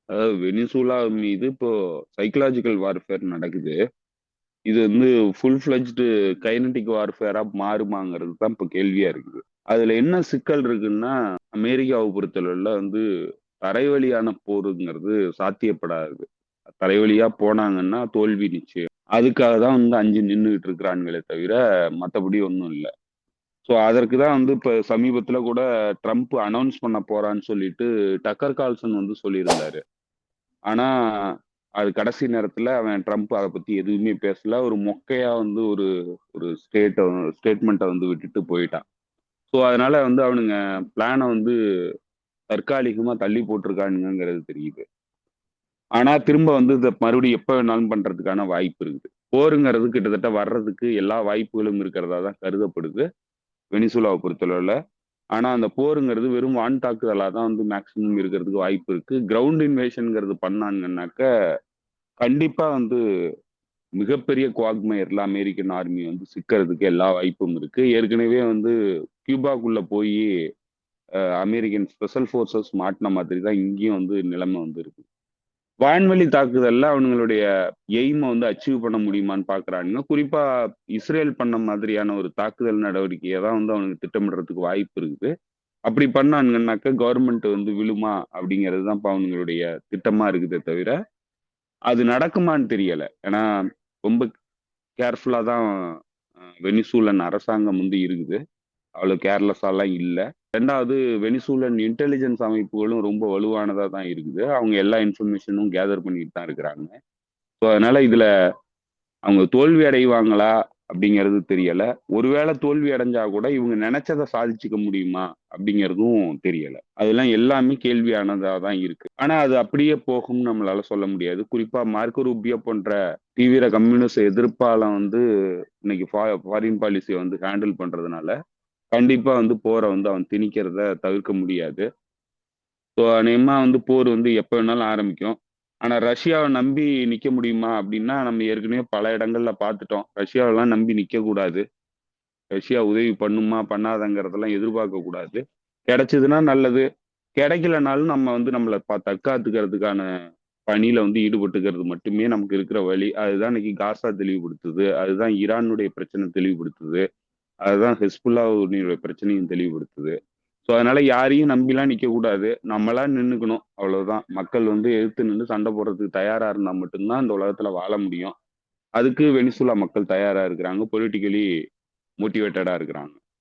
அதாவது வெனிசூலா மீது இப்போ சைக்கலாஜிக்கல் வார்ஃபேர் நடக்குது. இது வந்து ஃபுல் ஃபிளெட்ஜ்டு கைனடிக் வார்ஃபேரா மாறுமாங்கிறது தான் இப்போ கேள்வியா இருக்குது. அதுல என்ன சிக்கல் இருக்குன்னா, அமெரிக்காவை பொறுத்தளவுல வந்து தரைவழியான போருங்கிறது சாத்தியப்படாது. தரைவழியா போனாங்கன்னா தோல்வி நிச்சயம். அதுக்காக தான் வந்து அஞ்சு நின்னுகிட்டு இருக்கிறானுங்களே தவிர, மத்தபடி ஒண்ணும் இல்ல. ஸோ அதற்கு தான் வந்து இப்ப சமீபத்தில கூட ட்ரம்ப் அனவுன்ஸ் பண்ண போறான்னு சொல்லிட்டு டக்கர் கால்சன் வந்து சொல்லியிருந்தாரு. ஆனா, அது கடைசி நேரத்துல அவன் ட்ரம்ப் அத பத்தி எதுவுமே பேசல. ஒரு மொக்கையா வந்து ஒரு ஒரு ஸ்டேட்மெண்ட்ட வந்து விட்டுட்டு போயிட்டான். ஸோ அதனால வந்து அவனுங்க பிளான வந்து தற்காலிகமா தள்ளி போட்டுருக்கானுங்கங்கிறது தெரியுது. ஆனா திரும்ப வந்து இத மறுபடியும் எப்ப வேணாலும் பண்றதுக்கான வாய்ப்பு இருக்குது. போருங்கிறது கிட்டத்தட்ட வர்றதுக்கு எல்லா வாய்ப்புகளும் இருக்கிறதா தான் கருதப்படுது, வெனிசுலாவ பொறுத்தளவுல. ஆனா அந்த போருங்கிறது வெறும் வான் தாக்குதலா தான் வந்து மேக்ஸிமம் இருக்கிறதுக்கு வாய்ப்பு இருக்கு. கிரவுண்ட் இன்வேஷன்ங்கிறது பண்ணாங்கன்னாக்க, கண்டிப்பா வந்து மிகப்பெரிய குவாக்மயர்ல அமெரிக்கன் ஆர்மி வந்து சிக்கிறதுக்கு எல்லா வாய்ப்பும் இருக்கு. ஏற்கனவே வந்து கியூபாக்குள்ள போயி அமெரிக்கன் ஸ்பெஷல் ஃபோர்ஸஸ் மாட்டுன மாதிரி தான் இங்கேயும் வந்து நிலைமை வந்து இருக்கு. வான்வெளி தாக்குதல்ல அவனுங்களுடைய எய்ம வந்து அச்சீவ் பண்ண முடியுமான்னு பார்க்குறானுங்க. குறிப்பா இஸ்ரேல் பண்ண மாதிரியான ஒரு தாக்குதல் நடவடிக்கைய தான் வந்து அவனுங்க திட்டமிடுறதுக்கு வாய்ப்பு இருக்குது. அப்படி பண்ணானுங்கன்னாக்க கவர்மெண்ட் வந்து விழுமா? அப்படிங்கிறது தான் இப்ப அவனுங்களுடைய திட்டமா இருக்குதே தவிர, அது நடக்குமான்னு தெரியல. ஏன்னா, ரொம்ப கேர்ஃபுல்லா தான் வெனிசூலன் அரசாங்கம் வந்து இருக்குது. அவ்வளோ கேர்லெஸ்ஸாலாம் இல்ல. 2வது வெனிசூலன் இன்டெலிஜென்ஸ் அமைப்புகளும் ரொம்ப வலுவானதா தான் இருக்குது. அவங்க எல்லா இன்ஃபர்மேஷனும் கேதர் பண்ணிட்டு தான் இருக்கிறாங்க. ஸோ அதனால இதுல அவங்க தோல்வி அடைவாங்களா? அப்படிங்கிறது தெரியல. ஒருவேளை தோல்வி அடைஞ்சா கூட இவங்க நெனைச்சத சாதிச்சுக்க முடியுமா? அப்படிங்கிறதும் தெரியல. அதெல்லாம் எல்லாமே கேள்வியானதா தான் இருக்கு. ஆனா அது அப்படியே போகும்னு நம்மளால சொல்ல முடியாது. குறிப்பா மார்க்கோ ரூபியோ போன்ற தீவிர கம்யூனிஸ்ட் எதிர்ப்பாளன் வந்து இன்னைக்கு ஃபாரின் பாலிசிய வந்து ஹேண்டில் பண்றதுனால, கண்டிப்பா வந்து போர வந்து அவன் திணிக்கிறத தவிர்க்க முடியாது. ஸோ அநேகமா வந்து போர் வந்து எப்ப வேணாலும் ஆரம்பிக்கும். ஆனா ரஷ்யாவ நம்பி நிக்க முடியுமா? அப்படின்னா, நம்ம ஏற்கனவே பல இடங்கள்ல பார்த்துட்டோம். ரஷ்யாவலாம் நம்பி நிக்கக்கூடாது. ரஷ்யா உதவி பண்ணுமா? பண்ணாதாங்கிறதெல்லாம் எதிர்பார்க்கக் கூடாது. கிடைச்சதுன்னா நல்லது. கிடைக்கலனாலும் நம்ம வந்து நம்மள தற்காத்துக்கிறதுக்கான பணியில வந்து ஈடுபட்டுக்கிறது மட்டுமே நமக்கு இருக்கிற வழி. அதுதான் இன்னைக்கு காசா தெளிவுபடுத்துது. அதுதான் ஈரானுடைய பிரச்சனை தெளிவுபடுத்துது. அதுதான் ஹெஸ்புல்லாவுடைய பிரச்சனையும் தெளிவுபடுத்துது. ஸோ அதனால யாரையும் நம்பிலாம் நிக்கக்கூடாது. நம்மளா நின்னுக்கணும். அவ்வளவுதான். மக்கள் வந்து எதிர்த்து நின்னு சண்டை போடுறதுக்கு தயாரா இருந்தா மட்டும் தான் இந்த உலகத்துல வாழ முடியும். அதுக்கு வெனிசுலா மக்கள் தயாரா இருக்கிறாங்க. பொலிட்டிக்கலி மோட்டிவேட்டடா இருக்கிறாங்க.